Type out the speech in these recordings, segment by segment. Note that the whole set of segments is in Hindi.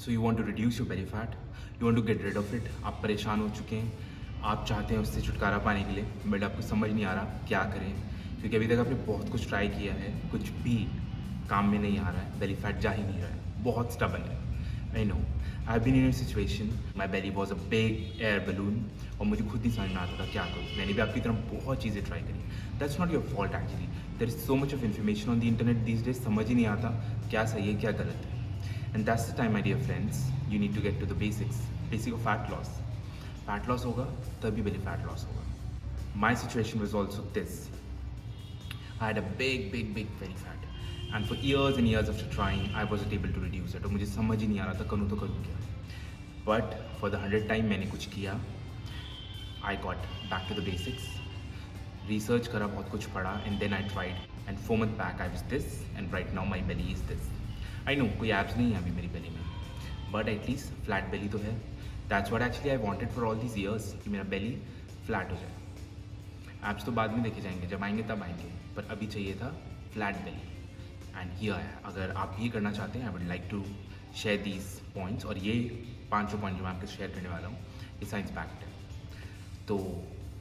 So you want to reduce your belly fat, you want to get rid of it. आप परेशान हो चुके हैं, आप चाहते हैं उससे छुटकारा पाने के लिए, बट आपको समझ नहीं आ रहा क्या करें, क्योंकि अभी तक आपने बहुत कुछ ट्राई किया है, कुछ भी काम में नहीं आ रहा है, बेली फैट जा ही नहीं रहा है, बहुत स्टबन है। I know, I been in situation, my belly was a big air balloon, और मुझे खुद नहीं समझ में आता था क्या करूँ। मैंने भी आपकी तरह बहुत चीज़ें ट्राई करी। That's not your fault actually, there is so much of information on the internet these days, समझ ही नहीं आता क्या सही है क्या गलत है। And that's the time my dear friends, you need to get to the basics, basic of fat loss. Fat loss होगा तभी बेली फैट लॉस होगा। My situation was also this, I had a big belly fat, and for years and years after trying I wasn't able to reduce it, और मुझे समझ ही नहीं आ रहा था करूँ तो करूँ क्या। But for the 100th time मैंने कुछ किया, I got back to the basics, research करा, बहुत कुछ पढ़ा, and then I tried, and 4 months back I was this, and right now my belly is this. I know कोई एब्स नहीं है अभी मेरी बेली में, बट एटलीस्ट फ्लैट बेली तो है। That's what actually I wanted for all these years, कि मेरा बेली फ्लैट हो जाए। एप्स तो बाद में देखे जाएंगे, जब आएंगे तब आएंगे, पर अभी चाहिए था फ्लैट बेली, एंड हियर है। अगर आप ये करना चाहते हैं, I would like to share these points, और ये 5 पॉइंट जो मैं आपके शेयर करने वाला हूँ ये साइंस बैक्ड है, तो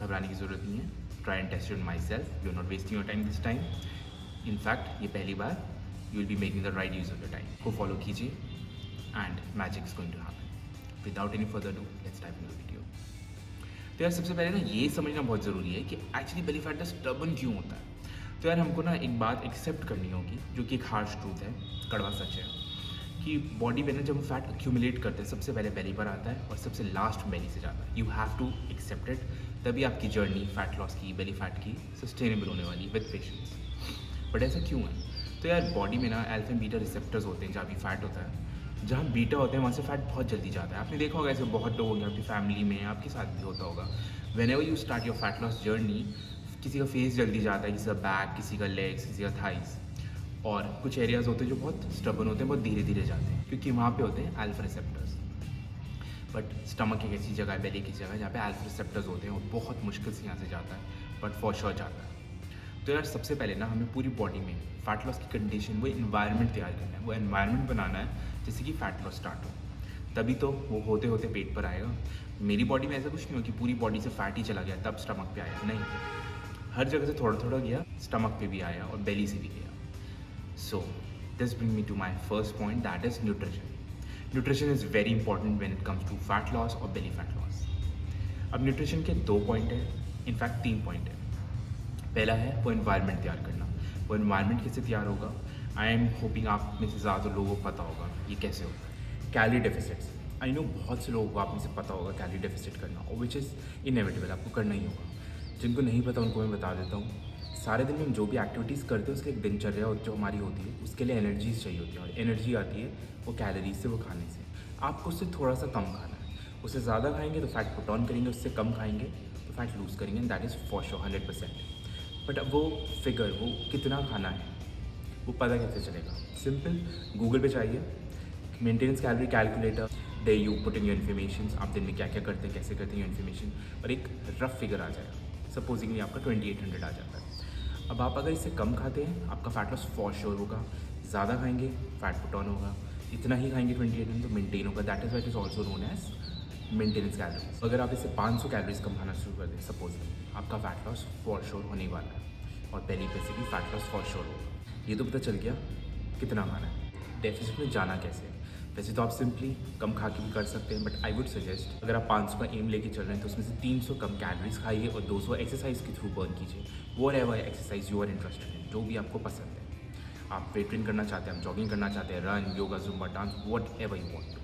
घबराने की ज़रूरत नहीं है। Try and test it myself, you are not wasting your time this time. In fact ये पहली बार you will be making the right use of the time. को फॉलो कीजिए and magic is going to happen. Without any further do, let's dive in the video. तो यार सबसे पहले ना ये समझना बहुत ज़रूरी है कि एक्चुअली बेली फैट स्टबन क्यों होता है। तो यार हमको ना एक बात एक्सेप्ट करनी होगी, जो कि एक हार्श ट्रूथ है, कड़वा सच है, कि बॉडी में ना जब फैट एक्यूमुलेट करते हैं सबसे पहले बेली पर आता है और सबसे लास्ट बेली से जाता है। You have to accept it, तभी आपकी जर्नी फैट लॉस की, बेली फैट की सस्टेनेबल होने वाली विद पेशेंस। बट ऐसा क्यों है? तो यार बॉडी में ना अल्फा एंड बीटा रिसेप्टर्स होते हैं जहाँ भी फैट होता है। जहाँ बीटा होते हैं वहाँ से फैट बहुत जल्दी जाता है। आपने देखा होगा ऐसे बहुत लोग होंगे आपकी फैमिली में, आपके साथ भी होता होगा। When ever you start your fat loss journey, किसी का फेस जल्दी जाता है, किसी का बैक, किसी का लेग्स, किसी का थाइस, और कुछ एरियाज़ होते हैं जो बहुत स्टबन होते हैं, बहुत धीरे धीरे जाते हैं, क्योंकि वहाँ पे होते हैं अल्फा रिसेप्टर्स। बट स्टमक एक ऐसी जगह है, बेली की जगह, जहाँ पे अल्फा रिसेप्टर्स होते हैं और बहुत मुश्किल से यहाँ से जाता है, बट फॉर श्योर जाता है। तो यार सबसे पहले ना हमें पूरी बॉडी में फैट लॉस की कंडीशन, वो इन्वायरमेंट तैयार करना है, वो इन्वायरमेंट बनाना है जिससे कि फ़ैट लॉस स्टार्ट हो, तभी तो वो होते होते पेट पर आएगा। मेरी बॉडी में ऐसा कुछ नहीं हो कि पूरी बॉडी से फैट ही चला गया तब स्टमक पे आया, नहीं, हर जगह से थोड़ा थोड़ा गया, स्टमक पे भी आया और बेली से भी गया। So this bring me to my first point, that is nutrition. Nutrition is very important when it comes to fat loss और बेली फैट लॉस। अब न्यूट्रिशन के 2 पॉइंट हैं, इनफैक्ट 3 पॉइंट है। पहला है वो इन्वायरमेंट तैयार करना। वो इन्वायरमेंट कैसे तैयार होगा? आई एम होपिंग आप में से ज़्यादा लोगों को पता होगा ये कैसे होता है। Calorie deficits. आई नो बहुत से लोगों को आप में से पता होगा कैलोरी डेफिसिट करना, और विच इज़ इनएविटेबल, आपको करना ही होगा। जिनको नहीं पता उनको मैं बता देता हूँ। सारे दिन में हम जो भी एक्टिविटीज़ करते हैं उसकी एक दिनचर्या जो हमारी होती है, उसके लिए एनर्जीज चाहिए होती है, और एनर्जी आती है वो कैलोरीज से, वो खाने से। आपको उससे थोड़ा सा कम खाना है। उससे ज़्यादा खाएंगे तो फैट पुट ऑन करेंगे, उससे कम खाएंगे तो फैट लूज़ करेंगे, and that is for sure 100%। But अब वो फिगर, वो कितना खाना है, वो पता कैसे चलेगा? सिंपल, गूगल पे चाहिए maintenance calorie calculator, they you put in your information, आप दिन में क्या क्या करते हैं, कैसे करते हैं योर इन्फॉर्मेशन, और एक रफ फिगर आ जाएगा। सपोजिंगली आपका 2800 आ जाता है। अब आप अगर इससे कम खाते हैं, आपका फैट लॉस फॉर श्योर होगा। ज़्यादा खाएंगे, फैट पुट ऑन होगा। इतना ही खाएंगे 2800 तो मेंटेन होगा। That is what is also known as maintenance calories. अगर आप इससे 500 कैलोरीज कम खाना शुरू कर दें सपोज, आपका फैट लॉस फॉर श्योर होने वाला है, और बेली पे से भी फैट लॉस फॉर श्योर होगा। ये तो पता चल गया कितना खाना है। डेफिसिट में जाना कैसे है? वैसे तो आप सिंपली कम खा के भी कर सकते हैं, बट आई वुड सजेस्ट अगर आप 500 का एम लेके चल रहे हैं तो उसमें से 300 कम कैलोरीज खाइए और 200 एक्सरसाइज के थ्रू बर्न कीजिए। Whatever exercise you are interested in, जो भी आपको पसंद है। आप वेट ट्रेन करना चाहते हैं, आप जॉगिंग करना चाहते हैं, run, yoga, Zumba, dance, whatever you want to.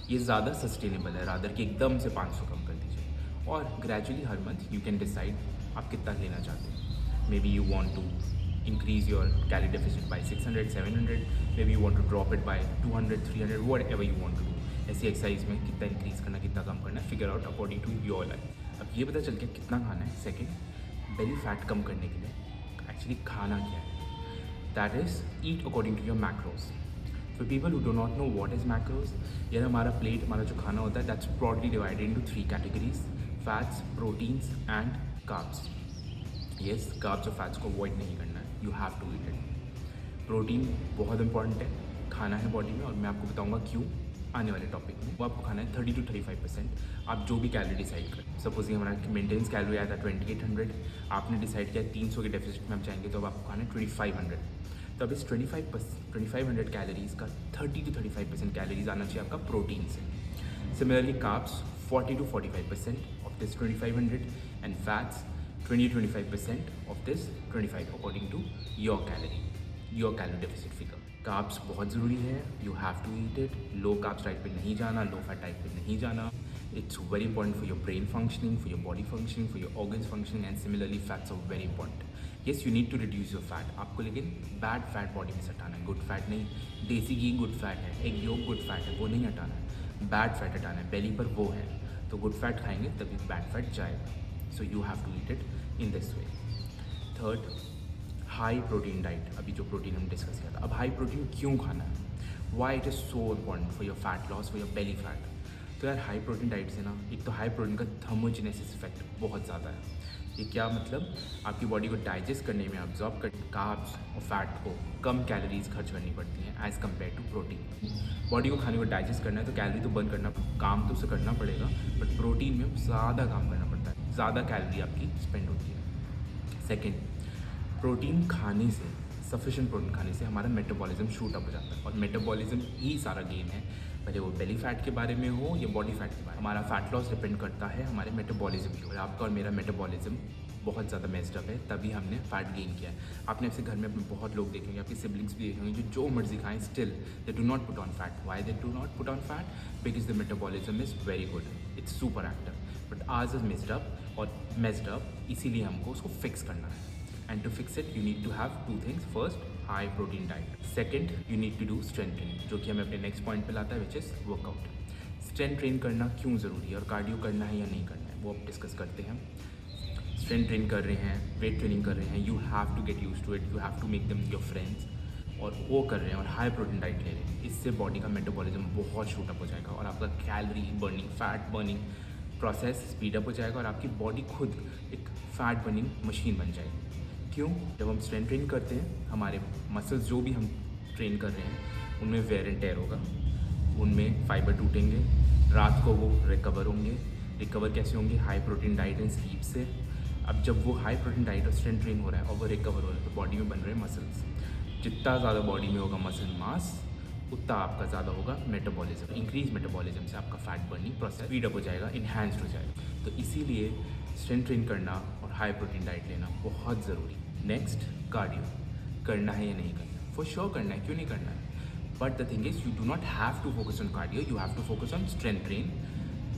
ये ज़्यादा सस्टेनेबल है रादर कि एकदम से 500 कम कर दीजिए, और ग्रेजुअली हर मंथ यू कैन डिसाइड आप कितना लेना चाहते हैं। Maybe you want to increase your calorie deficit by 600, 700, maybe you want to drop it by 200, 300, whatever you want to do. ऐसी एक्सरसाइज में कितना इंक्रीज़ करना, कितना कम करना है, figure out according to your life. अब ये पता चल गया कितना खाना है। सेकेंड, बेली फैट कम करने के लिए एक्चुअली खाना क्या है? That is eat according to your macros. For people who do not know what is macros, यार हमारा प्लेट, हमारा जो खाना होता है, that's broadly divided into 3 categories: fats, proteins and carbs. Yes, carbs और फैट्स को अवॉइड नहीं करना है, you have to eat it. Protein बहुत इंपॉर्टेंट है, खाना है बॉडी में, और मैं आपको बताऊंगा क्यों। आने वाले टॉपिक में, वो आपको खाना है 30 to 35%। आप जो भी कैलोरी डिसाइड करें, सपोज हमारा मेंटेनेंस कैलोरी आया था 2800, आपने डिसाइड किया 300 के डेफिसिट में हम चाहेंगे, तो अब आपको खाना है 2500। तो अब इस 2500 कैलोरीज का 30 to 35% कैलोरीज आना चाहिए आपका प्रोटीन से। Similarly, carbs 40 to 45% of this 2500, and fats 20 to 25% of this 25 according to your calorie deficit figure. Carbs बहुत ज़रूरी है, you have to eat it. Low carbs diet पे नहीं जाना, low fat डाइट पे नहीं जाना. It's very important for your brain functioning, for your body functioning, for your organs functioning, and similarly fats are very important. Yes, you need to reduce your fat. आपको लेकिन bad fat body में से हटाना है, good fat नहीं. देसी घी good fat है, egg yolk good fat है, वो नहीं हटाना है. बैड फैट हटाना है, बेली पर वो है, तो गुड फैट खाएंगे तभी बैड फैट जाएगा. So you have to eat it in this way. Third, high protein diet. अभी जो प्रोटीन हम डिस्कस किया था, अब हाई प्रोटीन क्यों खाना है, why it is so important for your fat loss, for your belly fat. तो यार हाई प्रोटीन डाइट से ना, एक तो हाई प्रोटीन का थर्मोजेनेसिस इफेक्ट बहुत ज़्यादा है. ये क्या मतलब, आपकी बॉडी को डाइजेस्ट करने में, अब्जॉर्ब कर कार्ब्स और फैट को कम कैलोरीज खर्च करनी पड़ती हैं as compare to protein. Body को खाने को डाइजेस्ट करना है तो कैलोरी तो बर्न करना, काम तो उसे करना पड़ेगा, बट प्रोटीन में ज़्यादा काम करना पड़ता है, ज़्यादा कैलोरी आपकी स्पेंड होती है. सेकेंड, प्रोटीन खाने से, सफिशिएंट प्रोटीन खाने से हमारा मेटाबॉलिज्म शूट अप हो जाता है, और मेटाबॉलिज्म ही सारा गेम है, भले वो बेली फैट के बारे में हो या बॉडी फैट के बारे में. हमारा फैट लॉस डिपेंड करता है हमारे मेटाबॉलिज्म के ऊपर. आपका और मेरा मेटाबॉलिज्म बहुत ज़्यादा मेस्ड अप है, तभी हमने फैट गेन किया है. आपने अपने घर में अपने बहुत लोग देखेंगे, आपके सिबलिंग्स भी देखेंगे जो मर्जी खाएं, still they do not put on fat. Why they do not put on fat? Because the metabolism is very good, it's super active, but ours is missed up और मेस्ड अप, इसीलिए हमको उसको फिक्स करना है. And to fix it, you need to have two things. First, high protein diet. Second, you need to do strength training, जो कि हमें अपने नेक्स्ट पॉइंट पे लाता है, which is workout. Strength train करना क्यों ज़रूरी है और कार्डियो करना है या नहीं करना है, वो अब डिस्कस करते हैं. स्ट्रेंथ ट्रेन कर रहे हैं, वेट ट्रेनिंग कर रहे हैं, you have to get use to it, you have to make them your friends, और वो कर रहे हैं और हाई प्रोटीन डाइट ले रहे हैं. इससे बॉडी का मेटाबॉलिज्म बहुत शूट अप हो जाएगा और आपका calorie burning, fat burning process speed up हो जाएगा और आपकी बॉडी खुद एक फैट बर्निंग मशीन बन जाएगी. क्यों? जब हम स्ट्रेंथ ट्रेन करते हैं, हमारे मसल्स जो भी हम ट्रेन कर रहे हैं उनमें वेयर एंड टेयर होगा, उनमें फाइबर टूटेंगे, रात को वो रिकवर होंगे. रिकवर कैसे होंगे? High protein diet and sleep से. अब जब वो हाई प्रोटीन डाइट और स्ट्रेंथ ट्रेन हो रहा है और वो रिकवर हो रहा है, तो बॉडी में बन रहे हैं मसल्स. जितना ज़्यादा बॉडी में होगा मसल मास, उतना आपका ज़्यादा होगा मेटाबॉलिज्म. इंक्रीज मेटाबॉलिज्म से आपका fat burning process speed up हो जाएगा, इन्हांस्ड हो जाएगा. तो इसीलिए स्ट्रेंथ ट्रेन करना और हाई प्रोटीन डाइट लेना बहुत ज़रूरी. नेक्स्ट, कार्डियो करना है या नहीं करना? फॉर श्योर करना है, क्यों नहीं करना है, but the thing is you do not have to focus on cardio, you have to focus on strength train.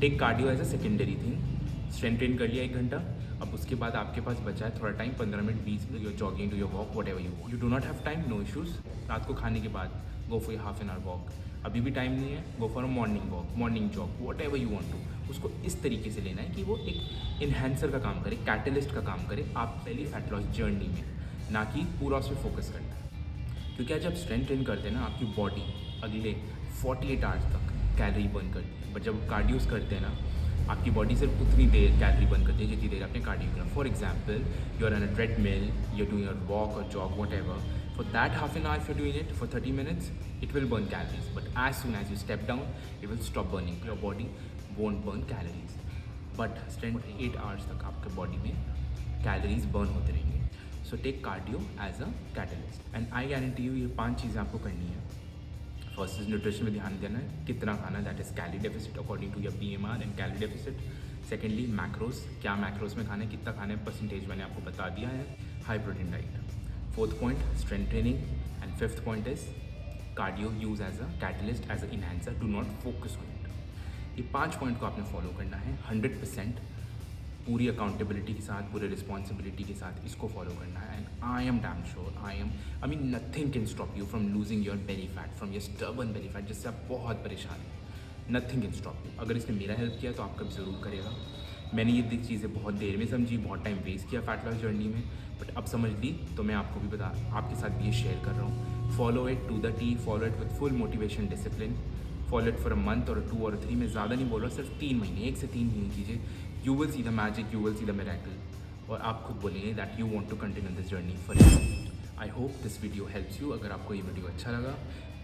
Take cardio as a secondary thing. Strength train कर लिया 1 घंटा, अब उसके बाद आपके पास बचा है थोड़ा time, 15 minute, 20 minute, your jogging, to your walk, whatever you do not have time, no issues. रात को खाने के बाद go for half an hour walk. अभी भी टाइम नहीं है, go for a morning walk, morning jog, whatever you want to. उसको इस तरीके से लेना है कि वो एक इन्हेंसर का काम करे, कैटलिस्ट का काम करे आप पहली फैट लॉस जर्नी में, ना कि पूरा उस पर फोकस करना है. क्योंकि आज जब स्ट्रेंथ ट्रेन करते हैं ना, आपकी बॉडी अगले 48 आवर्स तक कैलोरी बर्न करती है, बट जब कार्डियोस करते हैं ना, आपकी बॉडी सिर्फ उतनी देर कैलोरी बर्न करती है जितनी देर आपने कार्डियो करा. For example, you are on a treadmill, you are doing your walk और jog, whatever, for that half an hour if you're doing it for 30 minutes, it will burn calories, but as soon as you step down, it will stop burning. Your body won't burn calories, but strength 8 hours तक आपके बॉडी में कैलोरीज बर्न होते रहेंगे. So take cardio as a catalyst, and I guarantee you ये 5 चीज़ें आपको करनी है. फर्स्ट इज न्यूट्रिशन में ध्यान देना है, कितना खाना, that is calorie deficit according to your BMR and calorie deficit. Secondly, macros, क्या मैक्रोस में खाना है, कितना खाना है, परसेंटेज मैंने आपको बता दिया है. High protein diet. Fourth point, strength training, and fifth point is cardio, use as a catalyst, as an enhancer. Do not focus on it. ये 5 पॉइंट को आपने फॉलो करना है 100%, पूरी अकाउंटेबिलिटी के साथ, पूरे रिस्पॉन्सिबिलिटी के साथ इसको फॉलो करना है. And I am damn sure, I mean nothing can stop you from losing your belly fat, from your stubborn belly fat, जिससे आप बहुत परेशान हैं. Nothing can stop you. अगर इसने मेरा हेल्प किया तो आपका भी ज़रूर करेगा. मैंने ये चीज़ें बहुत देर में समझी, बहुत टाइम वेस्ट किया फैट लॉस जर्नी में, बट अब समझ ली तो मैं आपको भी आपके साथ भी ये शेयर कर रहा हूँ. Follow it to the T, follow it with full motivation, discipline. Follow it for a month और 2 और 3, मैं ज़्यादा नहीं बोल रहा, सिर्फ 3 महीने, 1 से 3 महीने कीजिए. You will see the magic, you will see the miracle, और आप खुद बोलेंगे that you want to continue this journey for you. I hope this video helps you. अगर आपको ये वीडियो अच्छा लगा,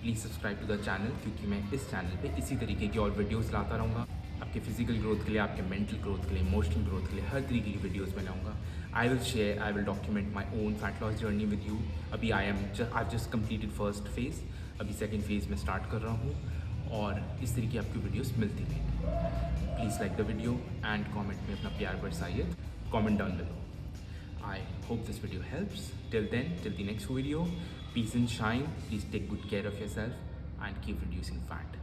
please subscribe to the channel, क्योंकि मैं इस चैनल पे इसी तरीके की और वीडियोस लाता रहूँगा। आपके फिजिकल ग्रोथ के लिए, आपके मेंटल ग्रोथ के लिए, इमोशनल ग्रोथ के लिए हर तरीके की वीडियोस बनाऊँगा। I will document my own fat loss journey with you. अभी I just completed first phase, अभी सेकेंड फेज़ में स्टार्ट कर रहा हूँ और इस तरीके की आपकी वीडियोस मिलती रहेंगी। Please like the video and comment में अपना प्यार बरसाइए, comment down below. I hope this video helps. Till then, till the next video, peace and shine. Please take good care of yourself and keep reducing fat.